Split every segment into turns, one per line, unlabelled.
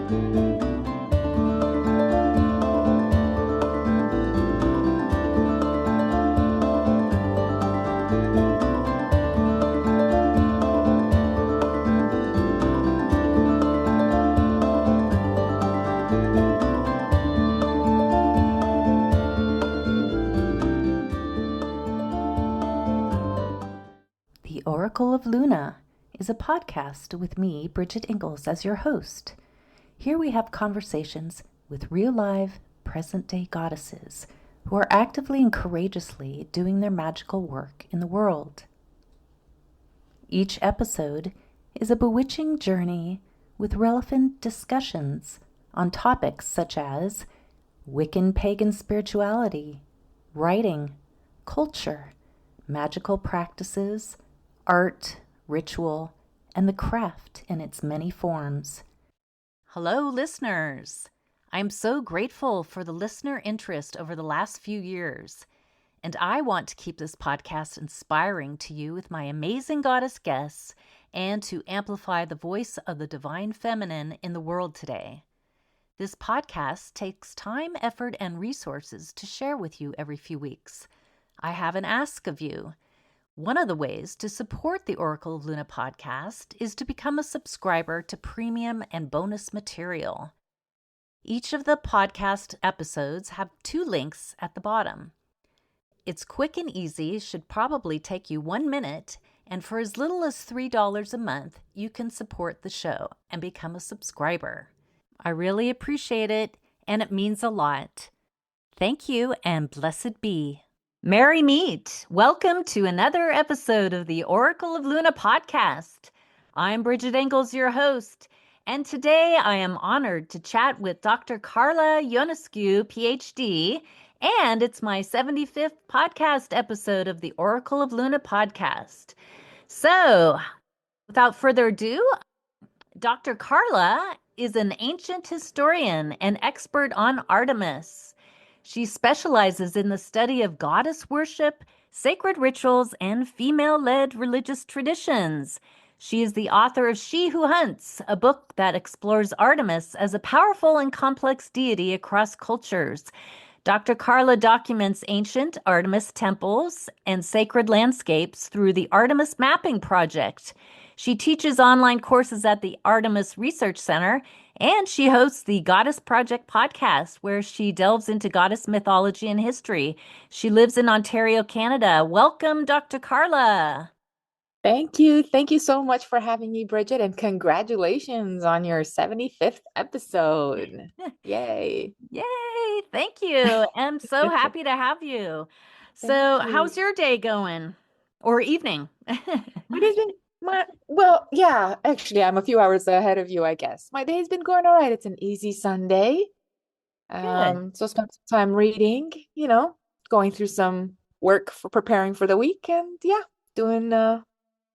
The Oracle of Luna is a podcast with me, Bridget Engels, as your host. Here we have conversations with real live, present-day goddesses who are actively and courageously doing their magical work in the world. Each episode is a bewitching journey with relevant discussions on topics such as Wiccan pagan spirituality, writing, culture, magical practices, art, ritual, and the craft in its many forms. Hello, listeners! I'm so grateful for the listener interest over the last few years, and I want to keep this podcast inspiring to you with my amazing goddess guests and to amplify the voice of the divine feminine in the world today. This podcast takes time, effort, and resources to share with you every few weeks. I have an ask of you. One of the ways to support the Oracle of Luna podcast is to become a subscriber to premium and bonus material. Each of the podcast episodes have 2 links at the bottom. It's quick and easy, should probably take you 1 minute, and for as little as $3 a month, you can support the show and become a subscriber. I really appreciate it, and it means a lot. Thank you, and blessed be. Merry meet! Welcome to another episode of the Oracle of Luna podcast. I'm Bridget Engels, your host, and today I am honored to chat with Dr. Carla Ionescu, PhD, and it's my 75th podcast episode of the Oracle of Luna podcast. So, without further ado, Dr. Carla is an ancient historian and expert on Artemis. She specializes in the study of goddess worship, sacred rituals, and female-led religious traditions. She is the author of She Who Hunts, a book that explores Artemis as a powerful and complex deity across cultures. Dr. Carla documents ancient Artemis temples and sacred landscapes through the Artemis Mapping Project. She teaches online courses at the Artemis Research Center, and she hosts the Goddess Project podcast, where she delves into goddess mythology and history. She lives in Ontario, Canada. Welcome, Dr. Carla.
Thank you. Thank you so much for having me, Bridget, and congratulations on your 75th episode. Yay.
Yay. Thank you. I'm so happy to have you. So, how's your day going? Or evening?
My day's been actually, I'm a few hours ahead of you, I guess. My day's been going all right. It's an easy Sunday.
Good.
So spent some time reading, going through some work for preparing for the week and doing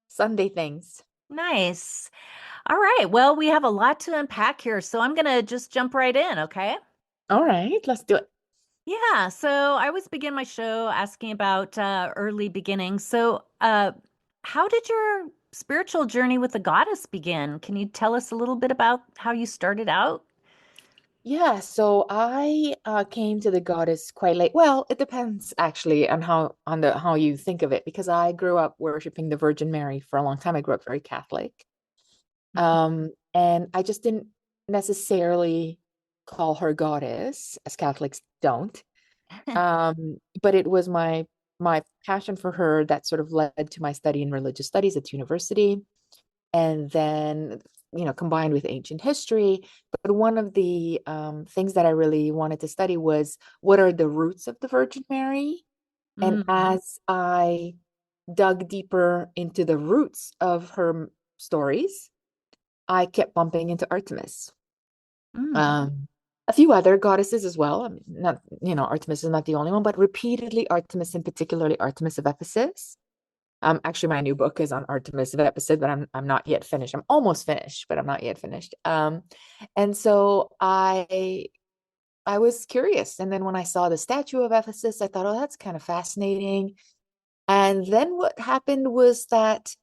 Sunday things.
Nice. All right. Well, we have a lot to unpack here, so I'm going to just jump right in, okay?
All right, let's do it.
Yeah. So I always begin my show asking about early beginnings. So, how did your spiritual journey with the goddess begin? Can you tell us a little bit about how you started out?
Yeah, so I came to the goddess quite late. Well, it depends actually on how you think of it, because I grew up worshiping the Virgin Mary for a long time. I grew up very Catholic. And I just didn't necessarily call her goddess, as Catholics don't. But it was my passion for her that sort of led to my study in religious studies at university, and then combined with ancient history. But one of the things that I really wanted to study was, what are the roots of the Virgin Mary? And as I dug deeper into the roots of her stories, I kept bumping into Artemis. A few other goddesses as well. I mean, not, Artemis is not the only one, but repeatedly Artemis, and particularly Artemis of Ephesus. Actually, my new book is on Artemis of Ephesus, but I'm not yet finished. I'm almost finished, but I'm not yet finished. And so I was curious. And then when I saw the statue of Ephesus, I thought, oh, that's kind of fascinating. And then what happened was that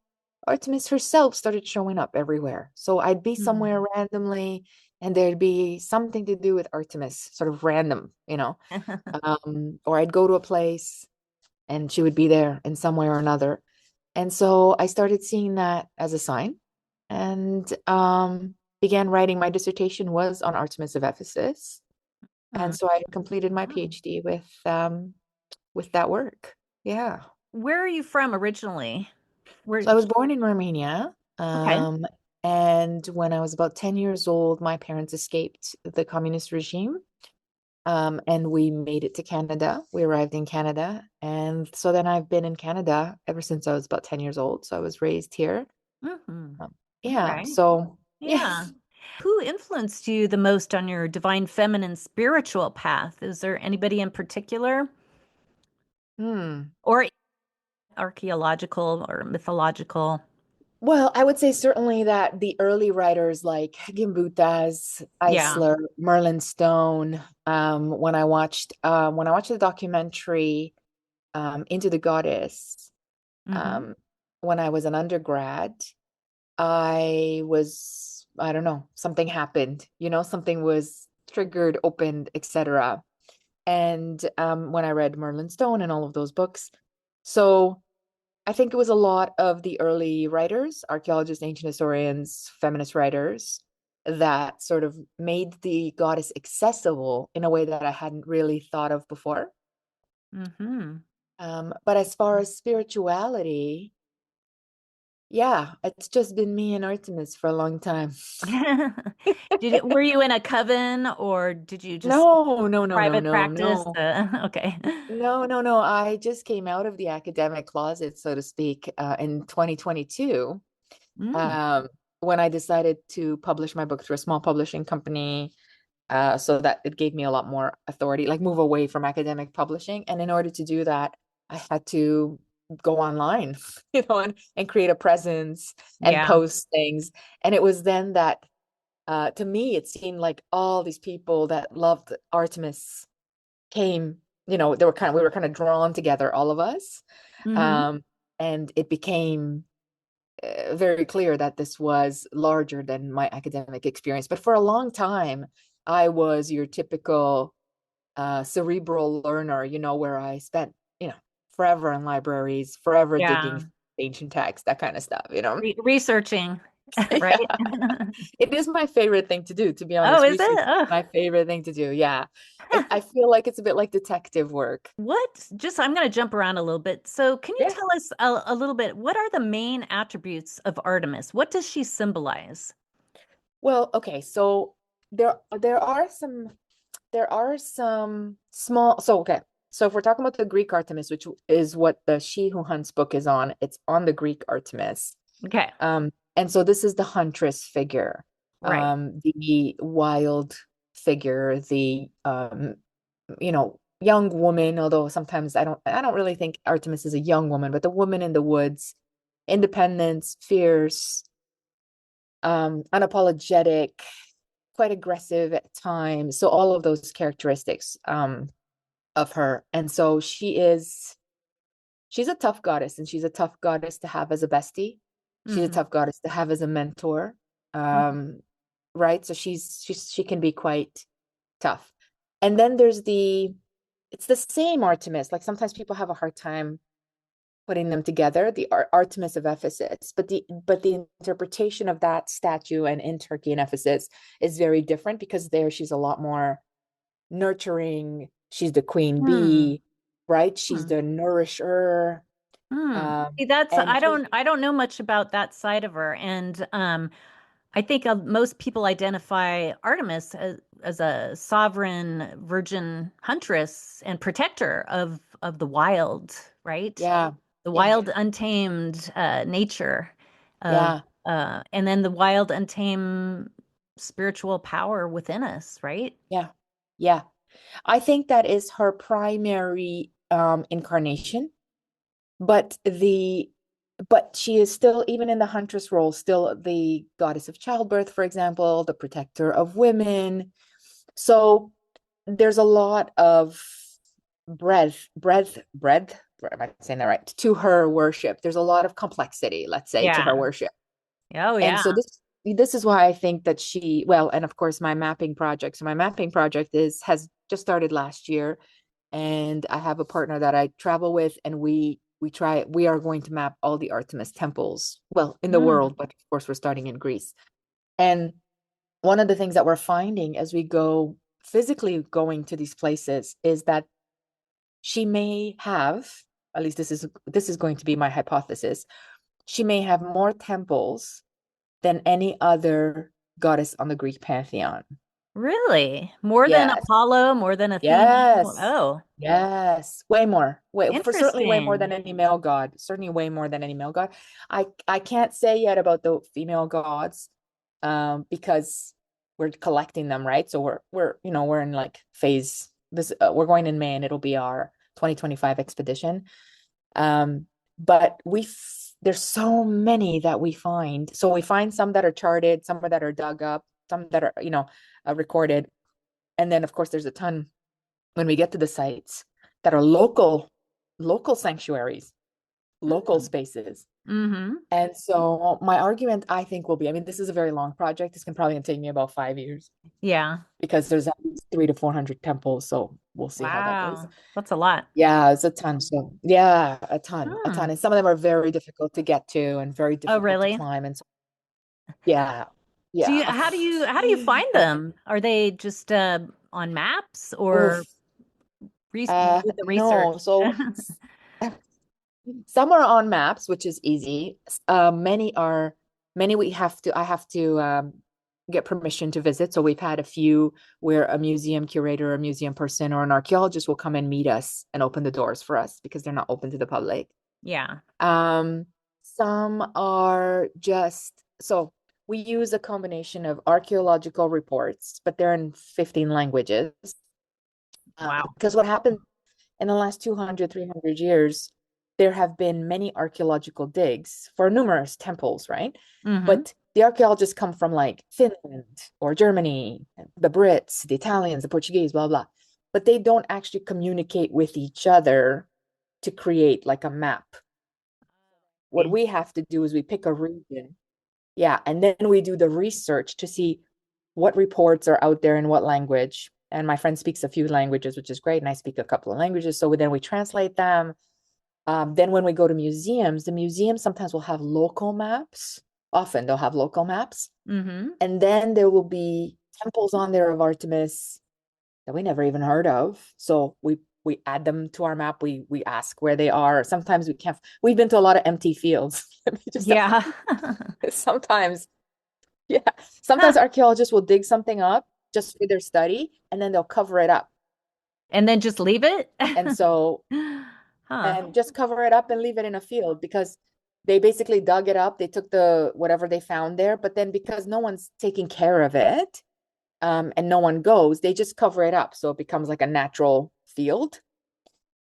Artemis herself started showing up everywhere. So I'd be somewhere randomly, and there'd be something to do with Artemis, sort of random, or I'd go to a place and she would be there in some way or another. And so I started seeing that as a sign and began writing. My dissertation was on Artemis of Ephesus. And
Mm.
so I completed my PhD with that work. Yeah.
Where are you from originally? Where?
So I was born in Romania.
Okay.
And when I was about 10 years old, my parents escaped the communist regime. And we made it to Canada. We arrived in Canada. And so then I've been in Canada ever since I was about 10 years old. So I was raised here.
Hmm.
Yeah.
Okay.
So, yeah.
Yeah. Who influenced you the most on your divine feminine spiritual path? Is there anybody in particular,
Hmm.
or archaeological or mythological?
Well, I would say certainly that the early writers like Gimbutas,
Yeah.
Eisler, Merlin Stone, when I watched the documentary Into the Goddess,
Hmm.
um, when I was an undergrad, I don't know, something happened, something was triggered, opened, etc. And when I read Merlin Stone and all of those books, so I think it was a lot of the early writers, archaeologists, ancient historians, feminist writers, that sort of made the goddess accessible in a way that I hadn't really thought of before.
Hmm.
But as far as spirituality, yeah, it's just been me and Artemis for a long time.
Were you in a coven or did you just
No, no, no, no,
private
no,
practice?
no.
Okay.
No, no, no. I just came out of the academic closet, so to speak, in 2022,
Mm,
um, when I decided to publish my book through a small publishing company, so that it gave me a lot more authority, like move away from academic publishing. And in order to do that, I had to go online, and create a presence and
yeah.
post things. And it was then that, to me, it seemed like all these people that loved Artemis came, we were kind of drawn together, all of us.
Hmm.
Um, and it became very clear that this was larger than my academic experience. But for a long time, I was your typical cerebral learner, where I spent, forever in libraries, forever digging
Yeah.
ancient texts, that kind of stuff.
Researching, right?
Yeah. It is my favorite thing to do, to be
Oh,
honest.
is it?
Research is
Oh.
my favorite thing to do. Yeah. I feel like it's a bit like detective work.
I'm going to jump around a little bit. So, can you
Yeah.
tell us a little bit, what are the main attributes of Artemis? What does she symbolize?
Well, okay. So there are some small, so okay. So if we're talking about the Greek Artemis, which is what the She Who Hunts book is on, it's on the Greek Artemis.
Okay,
And so this is the huntress figure,
right.
the wild figure, the young woman, although sometimes I don't really think Artemis is a young woman, but the woman in the woods, independence, fierce, unapologetic, quite aggressive at times. So all of those characteristics of her. And so she's a tough goddess, and she's a tough goddess to have as a bestie. She's a
Hmm.
tough goddess to have as a mentor. Um, right? So she can be quite tough. And then it's the same Artemis. Like sometimes people have a hard time putting them together, the Artemis of Ephesus, but the interpretation of that statue and in Turkey and Ephesus is very different, because there she's a lot more nurturing. She's the queen
Hmm.
bee, right? She's
Hmm.
the nourisher.
Hmm.
Um,
See, that's
and she's
I don't know much about that side of her, and I think most people identify Artemis as a sovereign virgin huntress and protector of the wild, right?
Yeah,
The
yeah,
wild, untamed nature of,
yeah,
and then the wild, untamed spiritual power within us, right?
yeah, yeah. I think that is her primary incarnation, but the but she is still, even in the huntress role, still the goddess of childbirth, for example, the protector of women. So there's a lot of breadth, am I saying that right? To her worship. There's a lot of complexity, let's say, to her
Yeah.
worship.
Oh,
And
yeah.
so this is why I think that well, and of course my mapping project. So my mapping project has just started last year, and I have a partner that I travel with, and we are going to map all the Artemis temples, well, in the
Mm,
world, but of course we're starting in Greece. And one of the things that we're finding as we go physically going to these places is that she may have, at least this is going to be my hypothesis, she may have more temples than any other goddess on the Greek pantheon.
really? More than
Yes,
Apollo, more than Athena?
yes,
Oh,
yes, way more. For certainly way more than
interesting.
any male god. Certainly way more than any male god. I can't say yet about the female gods, because we're collecting them, right? So we're in like phase this. We're going in May, and it'll be our 2025 expedition. But there's so many that we find. So we find some that are charted, some that are dug up, some that are, recorded. And then of course there's a ton when we get to the sites that are local sanctuaries, local spaces.
Mm-hmm.
And so my argument, I think, will be, I mean, this is a very long project. This can probably take me about 5 years
Yeah.
because there's at least 300 to 400 temples. So we'll see how that goes.
Wow. That's a lot.
Yeah, it's a ton. So yeah, a ton.
Hmm.
And some of them are very difficult to get to and very
Oh,
difficult to
really?
climb. And so, yeah,
Do you
yeah.
how do you find them? Are they just on maps or
Oof.
what is the research?
No, so some are on maps, which is easy. Many I have to get permission to visit. So we've had a few where a museum curator, a museum person, or an archaeologist will come and meet us and open the doors for us because they're not open to the public.
Yeah.
Um, some are just so we use a combination of archaeological reports, but they're in 15 languages.
Wow.
Because what happened in the last 200, 300 years, there have been many archaeological digs for numerous temples, right?
Mm-hmm.
But the archaeologists come from like Finland or Germany, the Brits, the Italians, the Portuguese, blah, blah. But they don't actually communicate with each other to create like a map. What we have to do is we pick a region. Yeah. And then we do the research to see what reports are out there in what language. And my friend speaks a few languages, which is great. And I speak a couple of languages. So then we translate them. Then when we go to museums, the museums sometimes will have local maps. Often they'll have local maps.
Mm-hmm.
And then there will be temples on there of Artemis that we never even heard of. So we add them to our map. We ask where they are. Sometimes we can't. We've been to a lot of empty fields.
Yeah.
Sometimes, yeah. Sometimes archaeologists will dig something up just for their study, and then they'll cover it up.
And then just leave it?
And so,
Huh.
and just cover it up and leave it in a field because they basically dug it up. They took the whatever they found there, but then because no one's taking care of it, and no one goes, they just cover it up. So it becomes like a natural field.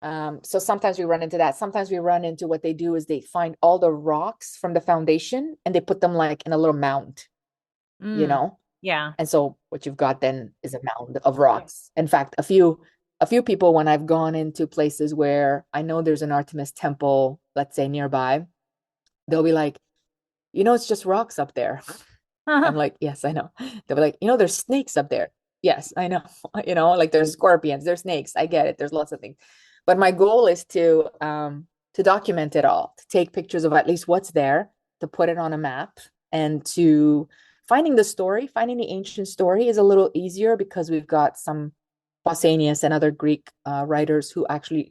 So sometimes we run into that. Sometimes we run into what they do is they find all the rocks from the foundation and they put them like in a little mound, you
Mm.
know?
Yeah.
And so what you've got then is a mound of rocks. In fact, a few people when I've gone into places where I know there's an Artemis temple, let's say nearby, they'll be like, it's just rocks up there. I'm like, yes, I know. They'll be like, there's snakes up there. Yes, I know. Like there's scorpions, there's snakes. I get it. There's lots of things. But my goal is to document it all, to take pictures of at least what's there, to put it on a map, and to finding the ancient story is a little easier because we've got some Pausanias and other Greek writers who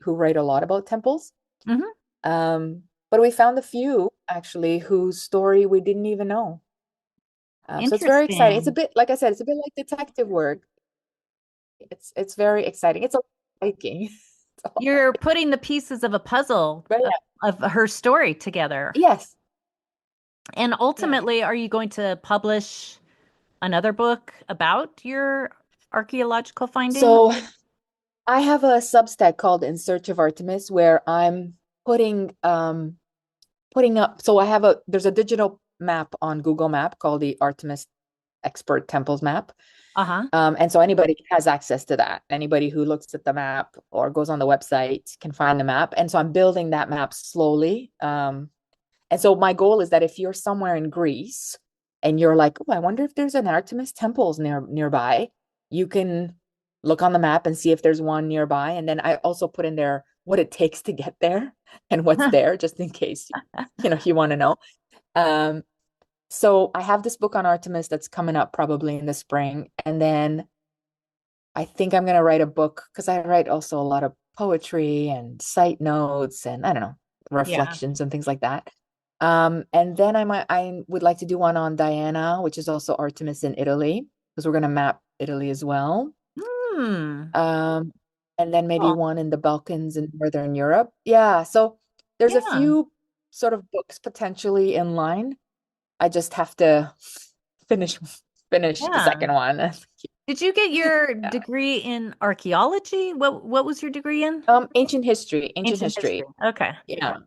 write a lot about temples.
Hmm.
But we found a few actually whose story we didn't even know. So it's very exciting. It's a
Interesting.
bit, like I said, it's a bit like detective work. It's very exciting. It's a hiking.
You're putting the pieces of a puzzle
But
of her story together.
yeah, yes,
And
yeah.
ultimately, are you going to publish another book about your archaeological findings?
So I have a Substack called In Search of Artemis where I'm putting up. So there's a digital map on Google Map called the Artemis Expert Temples Map.
Uh-huh.
And so anybody has access to that. Anybody who looks at the map or goes on the website can find the map. And so I'm building that map slowly. And so my goal is that if you're somewhere in Greece and you're like, oh, I wonder if there's an Artemis temples nearby, you can look on the map and see if there's one nearby. And then I also put in there what it takes to get there and what's there, just in case you want to know. Um, so I have this book on Artemis that's coming up probably in the spring. And then I think I'm going to write a book because I write also a lot of poetry and site notes and I don't know,
Yeah.
reflections and things like that. And then I would like to do one on Diana, which is also Artemis in Italy, because we're going to map Italy as well.
Hmm.
Um, and then maybe
Cool.
one in the Balkans and Northern Europe. Yeah, so there's a
Yeah.
few sort of books potentially in line. I just have to finish finish the
Yeah.
second one.
Did you get your
Yeah.
degree in archaeology? What was your degree in?
Ancient
Ancient
history.
history. Okay.
Yeah.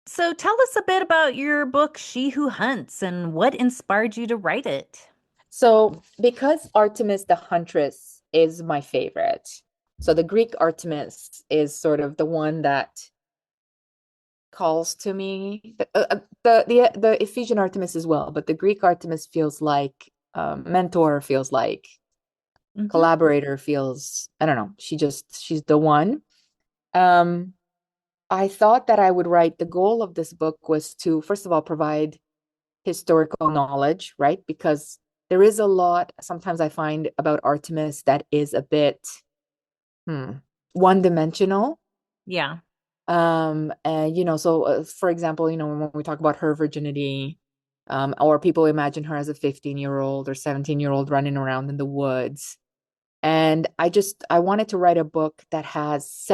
So tell us a bit about your book, She Who Hunts, and what inspired you to write it.
So because Artemis the Huntress is my favorite, so the Greek Artemis is sort of the one that calls to me. The Ephesian Artemis as well, but the Greek Artemis feels like mentor, feels like
Hmm.
collaborator, feels I don't know. She's the one. Um, I thought that I would write. The goal of this book was to first of all provide historical knowledge, right? Because there is a lot sometimes I find about Artemis that is a bit one-dimensional.
Yeah.
And so for example, when we talk about her virginity, or people imagine her as a 15-year-old or 17-year-old running around in the woods. And I wanted to write a book that has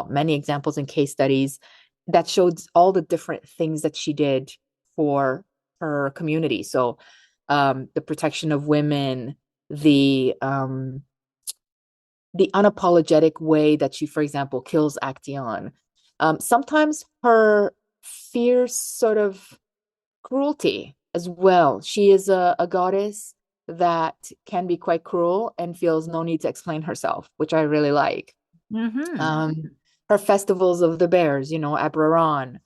many examples and case studies that showed all the different things that she did for her community. So, the protection of women, the unapologetic way that she, for example, kills Actaeon. Sometimes her fierce sort of cruelty as well. She is a goddess that can be quite cruel and feels no need to explain herself, which I really like.
Hmm.
Um, Her festivals of the bears, Abraron.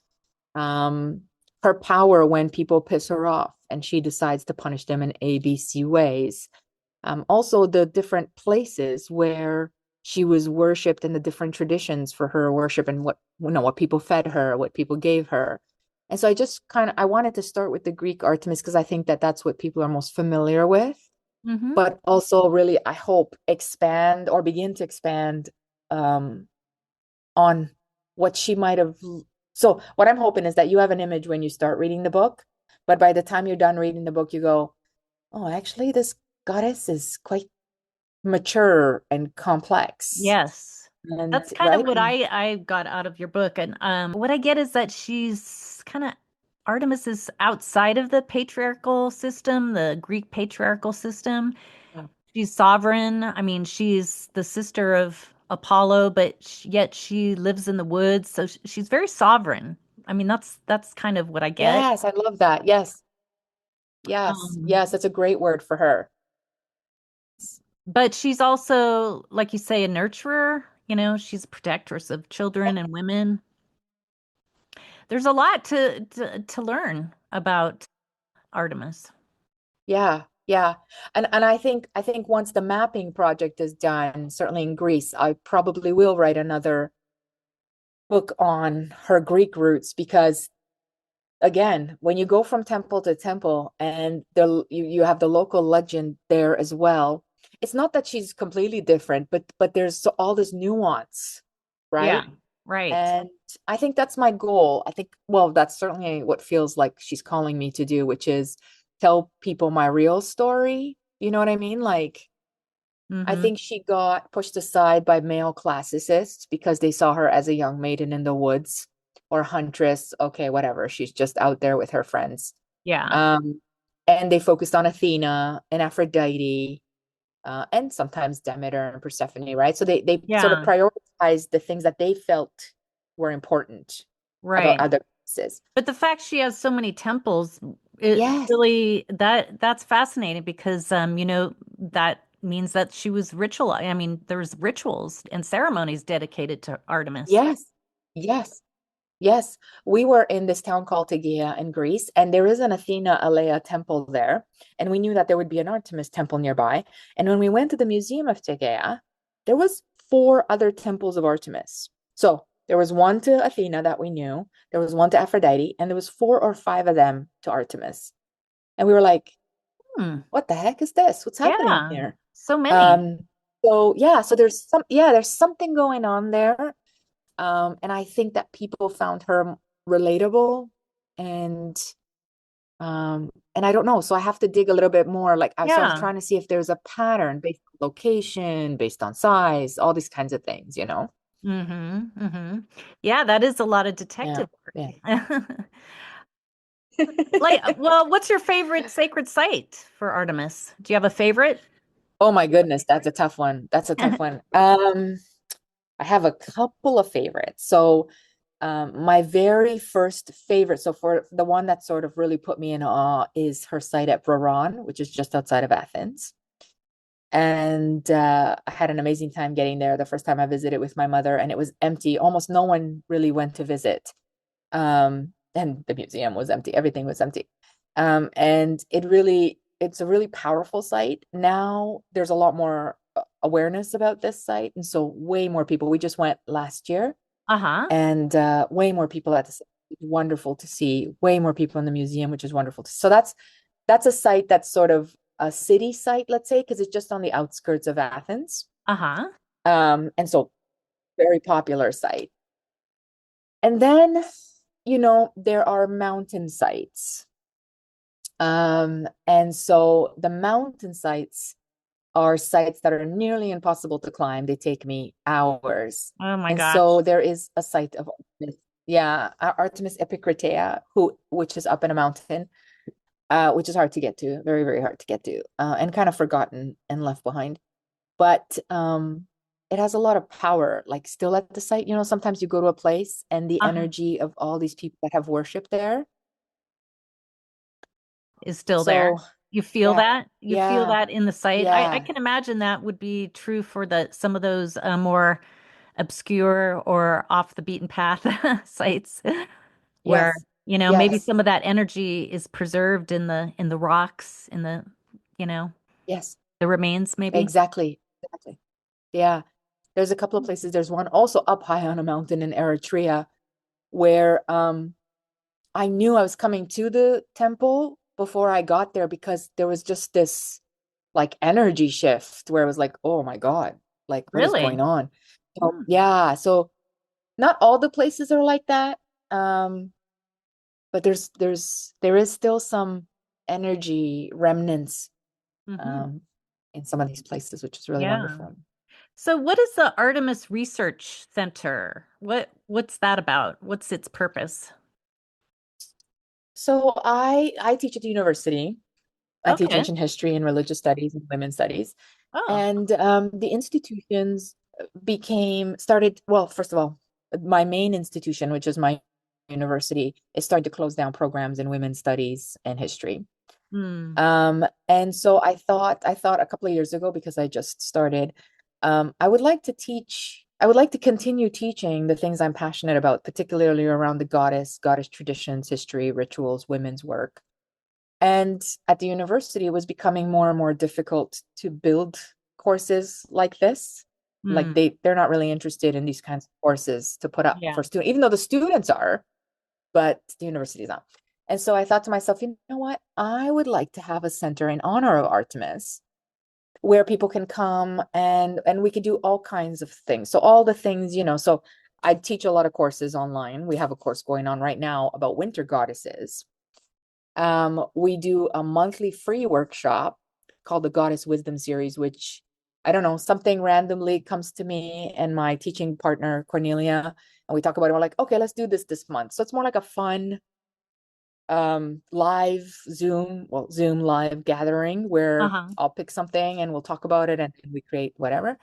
Um, Her power when people piss her off and she decides to punish them in ABC ways. Also, the different places where she was worshipped and the different traditions for her worship and what people fed her, what people gave her. And so I wanted to start with the Greek Artemis because I think that that's what people are most familiar with,
Hmm.
but also really, I hope, expand or begin to expand um, on what she might have. So, what I'm hoping is that you have an image when you start reading the book, but by the time you're done reading the book, you go, oh, actually, this goddess is quite mature and complex.
Yes.
And
That's kind of
right?
what I got out of your book. And what I get is that she's kind of Artemis is outside of the patriarchal system, the Greek patriarchal system.
Yeah.
She's sovereign. I mean, she's the sister of Apollo, but yet she lives in the woods, so she's very sovereign. I mean, that's kind of what I get.
Yes, I love that. Yes. Yes.
Um,
Yes, that's a great word for her.
but she's also, like you say, a nurturer. She's a protectress of children and women. There's a lot to learn about Artemis.
Yeah. Yeah. And I think once the mapping project is done, certainly in Greece, I probably will write another book on her Greek roots because again, when you go from temple to temple and you have the local legend there as well, it's not that she's completely different, but there's all this nuance,
Yeah,
right?
right.
And I think that's my goal. I think, well, that's certainly what feels like she's calling me to do, which is tell people my real story. You know what I mean? Like, I
Hmm.
think she got pushed aside by male classicists because they saw her as a young maiden in the woods or huntress. Okay, whatever. She's just out there with her friends.
Yeah,
Um, and they focused on Athena and Aphrodite, and sometimes Demeter and Persephone, right? So they sort of
yeah,
prioritized the things that they felt were important about
right.
other places.
But the fact she has so many temples, it
Yes,
really that's fascinating because that means that she was ritual. I mean, there's rituals and ceremonies dedicated to Artemis.
yes, yes. Yes, we were in this town called Tegea in Greece, and there is an Athena Alea temple there. And we knew that there would be an Artemis temple nearby. And when we went to the Museum of Tegea, there was four other temples of Artemis. So there was one to Athena that we knew, there was one to Aphrodite, and there was four or five of them to Artemis. And we were like,
Hmm.
what the heck is this? What's happening
Yeah.
here?
So many.
Um, so yeah, so there's something going on there. And I think that people found her relatable and and I don't know. So I have to dig a little bit more. So I was
Yeah.
trying to see if there's a pattern based on location, based on size, all these kinds of things, you know?
Mm-hmm. Mm-hmm. Yeah, that is a lot of
Yeah.
detective
Yeah.
work. Like, well, what's your favorite sacred site for Artemis? Do you have a favorite?
Oh my goodness, that's a tough one. That's a tough one. I have a couple of favorites. So my very first favorite, so for the one that sort of really put me in awe is her site at Braran, which is just outside of Athens. And I had an amazing time getting there the first time I visited with my mother, and it was empty. Almost no one really went to visit. And the museum was empty, everything was empty. And it's a really powerful site. Now there's a lot more awareness about this site, and so way more people. We just went last year,
Uh-huh.
and way more people at this. Wonderful to see. Way more people in the museum, which is wonderful. So that's a site that's sort of a city site, let's say, because it's just on the outskirts of Athens.
Uh-huh.
And so very popular site. And then, there are mountain sites. And so the mountain sites are sites that are nearly impossible to climb. They take me hours.
Oh my
And
gosh.
so there is a site of Artemis, yeah, Artemis Epikritea, which is up in a mountain, which is hard to get to, very, very hard to get to, and kind of forgotten and left behind. But it has a lot of power, like still at the site. Sometimes you go to a place and the
Uh-huh.
energy of all these people that have worshiped there.
Is still there.
So
You feel
yeah,
that? You feel
yeah,
that in the site? I
yeah,
can imagine that would be true for the some of those more obscure or off the beaten path sites where,
yes,
maybe
yes,
some of that energy is preserved in the rocks, in the, you know,
yes,
the remains maybe.
exactly, exactly. Yeah, there's a couple of places. There's one also up high on a mountain in Eritrea where I knew I was coming to the temple before I got there because there was just this like energy shift where it was like, oh my God, like what is going
Really?
on? So
Hmm.
yeah, so not all the places are like that. But there is still some energy remnants
Hmm.
um in some of these places, which is really
Yeah.
wonderful.
So what is the Artemis Research Center? What's that about? What's its purpose?
So I teach at the university. I teach
Okay.
ancient history and religious studies and women's studies.
Oh.
And the institutions started, well, first of all, my main institution, which is my university, is starting to close down programs in women's studies and history.
Hmm.
And so I thought a couple of years ago, because I just started, I would like to continue teaching the things I'm passionate about, particularly around the goddess traditions, history, rituals, women's work. And at the university, it was becoming more and more difficult to build courses like this. Like
Hmm.
they're not really interested in these kinds of courses to put up
Yeah.
for students, even though the students are, but the university is not. And so I thought to myself, you know what? I would like to have a center in honor of Artemis where people can come and we can do all kinds of things. So all the things, so I teach a lot of courses online. We have a course going on right now about winter goddesses. We do a monthly free workshop called the Goddess Wisdom Series, which I don't know, something randomly comes to me and my teaching partner, Cornelia, and we talk about it. We're like, okay, let's do this month. So it's more like a fun live Zoom live gathering where
Uh-huh.
I'll pick something and we'll talk about it and we create whatever.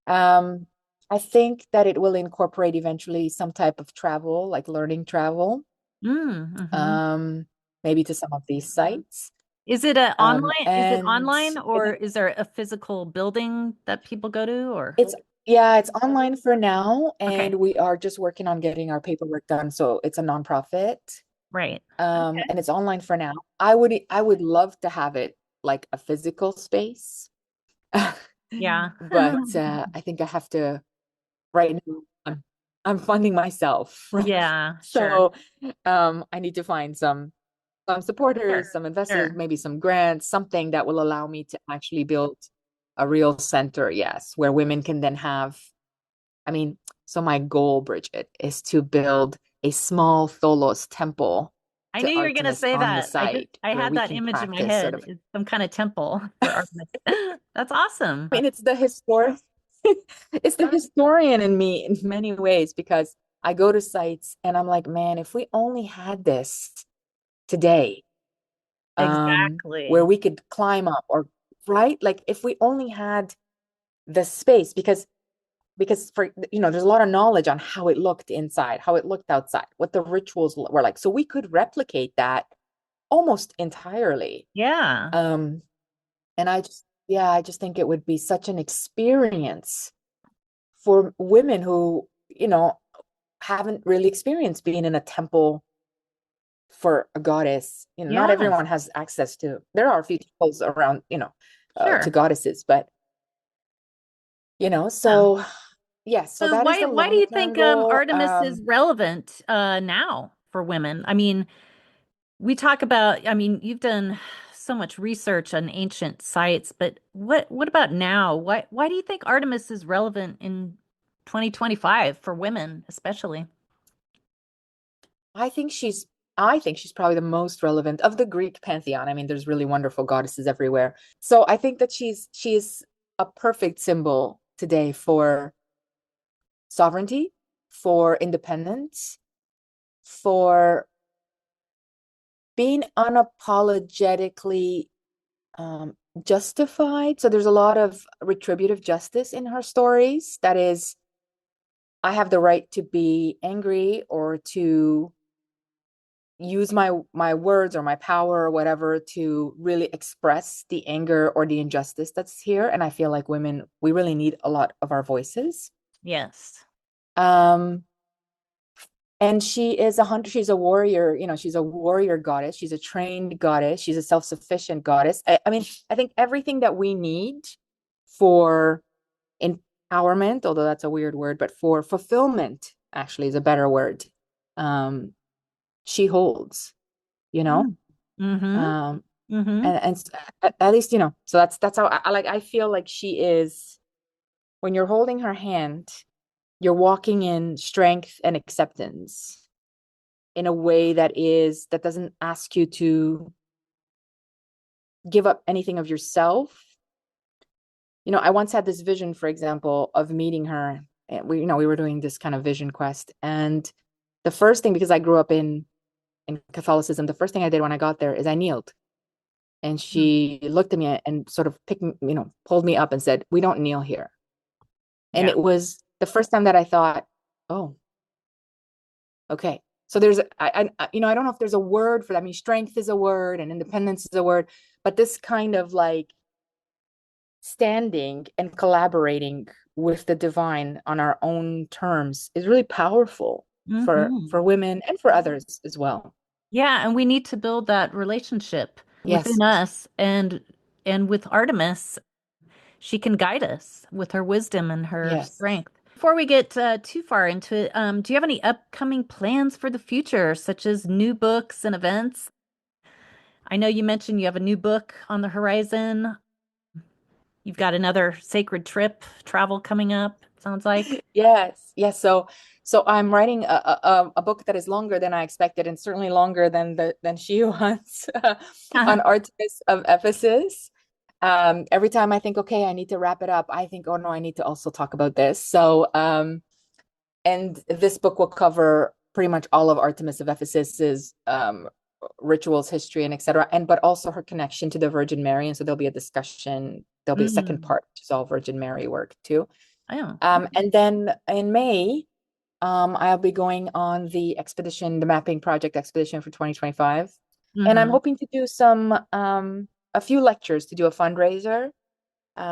Um, I think that it will incorporate eventually some type of travel, like learning travel,
Mm-hmm.
um, maybe to some of these sites.
Is it
And
online
and
or
then
is there a physical building that people go to or?
Yeah, it's online for now,
Okay.
and we are just working on getting our paperwork done. So it's a nonprofit,
Right.
and it's online for now. I would love to have it like a physical space,
Yeah.
but I think I have to right now. I'm funding myself, right?
Yeah, sure.
So I need to find some supporters,
Sure.
some investors,
Sure.
maybe some grants, something that will allow me to actually build a real center, yes, where women can then have, I mean, so my goal, Bridget, is to build a small Tholos temple
I knew
to
you were gonna
Artemis
say
on the
that.
site
I
where
had
we
that
can
image in my
practice sort
head.
of,
It's some kind of temple for Artemis. That's awesome.
I mean, it's the historic, it's the historian in me in many ways because I go to sites and I'm like, man, if we only had this today, where
Exactly.
we could climb up or right, like if we only had the space because for there's a lot of knowledge on how it looked inside, how it looked outside, what the rituals were like, so we could replicate that almost entirely.
Yeah.
um and I just think it would be such an experience for women who haven't really experienced being in a temple for a goddess. Not
Yeah.
everyone has access to, there are a few temples around, to
Sure.
goddesses, but
Yeah.
so yes, so
So
that is the
why do you
long-term
think
goal.
Artemis is relevant now for women? I mean, we talk about, I mean, you've done so much research on ancient sites, but what about now? Why do you think Artemis is relevant in 2025 for women, especially?
I think she's I think she's probably the most relevant of the Greek pantheon. I mean, there's really wonderful goddesses everywhere. So I think that she's a perfect symbol today for sovereignty, for independence, for being unapologetically justified. So there's a lot of retributive justice in her stories. That is, I have the right to be angry or to use my words or my power or whatever to really express the anger or the injustice that's here. And I feel like women, we really need a lot of our voices.
Yes.
Um, and she is a hunter, she's a warrior, she's a warrior goddess, she's a trained goddess, she's a self-sufficient goddess. I mean, I think everything that we need for empowerment, although that's a weird word, but for fulfillment actually is a better word. Um, she holds, you know.
Mm. Mm-hmm.
Um,
Mm-hmm.
and at least so that's how I feel like she is. When you're holding her hand, you're walking in strength and acceptance in a way that doesn't ask you to give up anything of yourself. I once had this vision, for example, of meeting her, and we were doing this kind of vision quest, and the first thing, because I grew up in Catholicism, the first thing I did when I got there is I kneeled. And she looked at me and sort of pulled me up and said, "We don't kneel here." And
Yeah.
it was the first time that I thought, "Oh, okay." So there's, I don't know if there's a word for that. I mean, strength is a word and independence is a word, but this kind of like standing and collaborating with the divine on our own terms is really powerful
Mm-hmm.
for women and for others as well.
Yeah, and we need to build that relationship
Yes,
within us and with Artemis, she can guide us with her wisdom and her
yes.
strength. Before we get too far into it, do you have any upcoming plans for the future, such as new books and events? I know you mentioned you have a new book on the horizon. You've got another sacred trip travel coming up, sounds like.
Yes, yes. So I'm writing a book that is longer than I expected, and certainly longer than she was, on Artemis of Ephesus. Every time I think, okay, I need to wrap it up, I think, oh no, I need to also talk about this. So and this book will cover pretty much all of Artemis of Ephesus's rituals, history, and etc. And but also her connection to the Virgin Mary. And so there'll be a discussion. There'll be a second
Mm.
part, which is all Virgin Mary work too.
Oh,
And then in May, I'll be going on the mapping project expedition for 2025. And I'm
mm-hmm.
hoping to do a few lectures to do a fundraiser,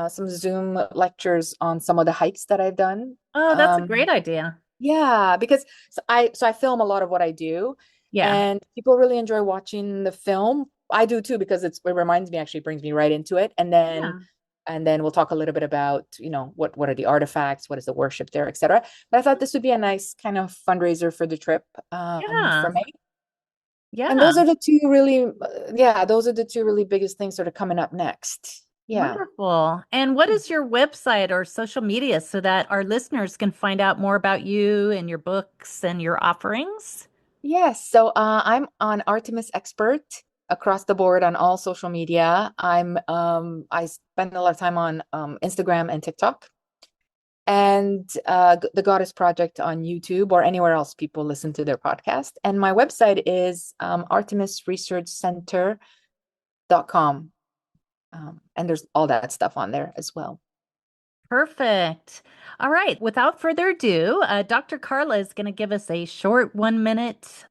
some Zoom lectures on some of the hikes that I've done.
Oh, that's a great idea.
Yeah, because I film a lot of what I do,
Yeah.
and people really enjoy watching the film. I do too because it reminds me, actually brings me right into it.
Yeah.
And then we'll talk a little bit about, what are the artifacts, what is the worship there, etc. But I thought this would be a nice kind of fundraiser for the trip for
Yeah.
May. And
Yeah.
those are the two really, yeah, those are the two really biggest things sort of coming up next. Yeah.
Wonderful. And what is your website or social media so that our listeners can find out more about you and your books and your offerings?
Yes. So I'm on Artemis expert across the board on all social media. I spend a lot of time on Instagram and TikTok, and the Goddess Project on YouTube or anywhere else people listen to their podcast. And my website is artemisresearchcenter.com. And there's all that stuff on there as well.
Perfect. All right. Without further ado, Dr. Carla is going to give us a short 1 minute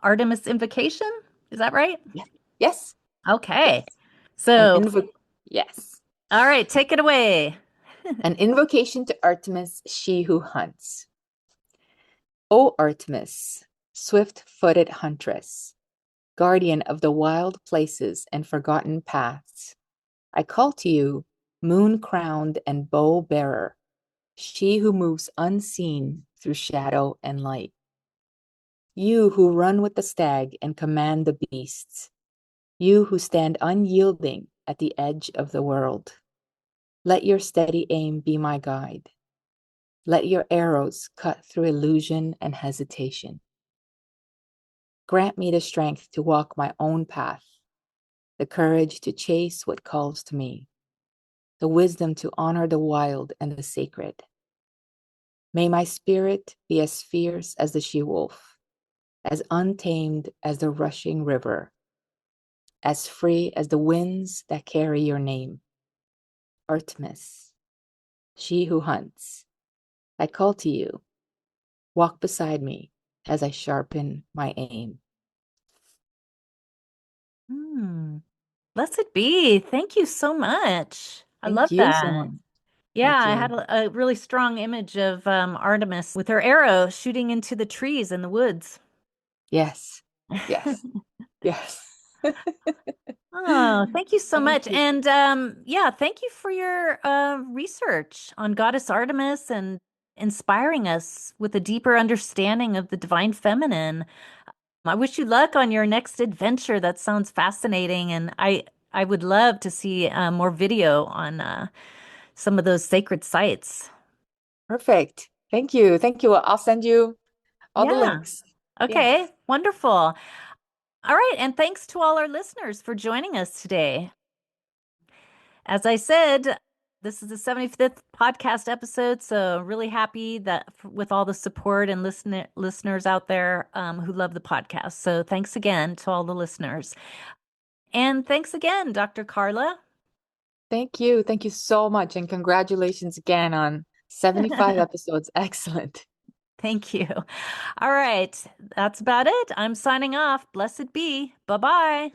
Artemis invocation. Is that right?
Yes. Yes.
Okay.
Yes. An
So,
invo yes.
all right, take it away.
An invocation to Artemis, she who hunts. O Artemis, swift-footed huntress, guardian of the wild places and forgotten paths, I call to you, moon-crowned and bow-bearer, she who moves unseen through shadow and light. You who run with the stag and command the beasts, you who stand unyielding at the edge of the world. Let your steady aim be my guide. Let your arrows cut through illusion and hesitation. Grant me the strength to walk my own path, the courage to chase what calls to me, the wisdom to honor the wild and the sacred. May my spirit be as fierce as the she-wolf, as untamed as the rushing river, as free as the winds that carry your name. Artemis, she who hunts, I call to you. Walk beside me as I sharpen my aim.
Hmm. Blessed be. Thank you so much. I
Thank
love
you so
that.
much.
Yeah,
Thank
I had
you.
a really strong image of Artemis with her arrow shooting into the trees in the woods.
Yes, yes, yes.
Oh, thank you so
Thank
much.
you.
And yeah, thank you for your research on Goddess Artemis and inspiring us with a deeper understanding of the divine feminine. I wish you luck on your next adventure. That sounds fascinating, and I would love to see more video on some of those sacred sites.
Perfect. Thank you. Thank you. I'll send you all the
Yeah.
links.
Okay.
Yes.
Wonderful. All right. And thanks to all our listeners for joining us today. As I said, this is the 75th podcast episode, so really happy that with all the support and listeners out there who love the podcast. So thanks again to all the listeners. And thanks again, Dr. Carla.
Thank you. Thank you so much. And congratulations again on 75 episodes. Excellent.
Thank you. All right. That's about it. I'm signing off. Blessed be. Bye-bye.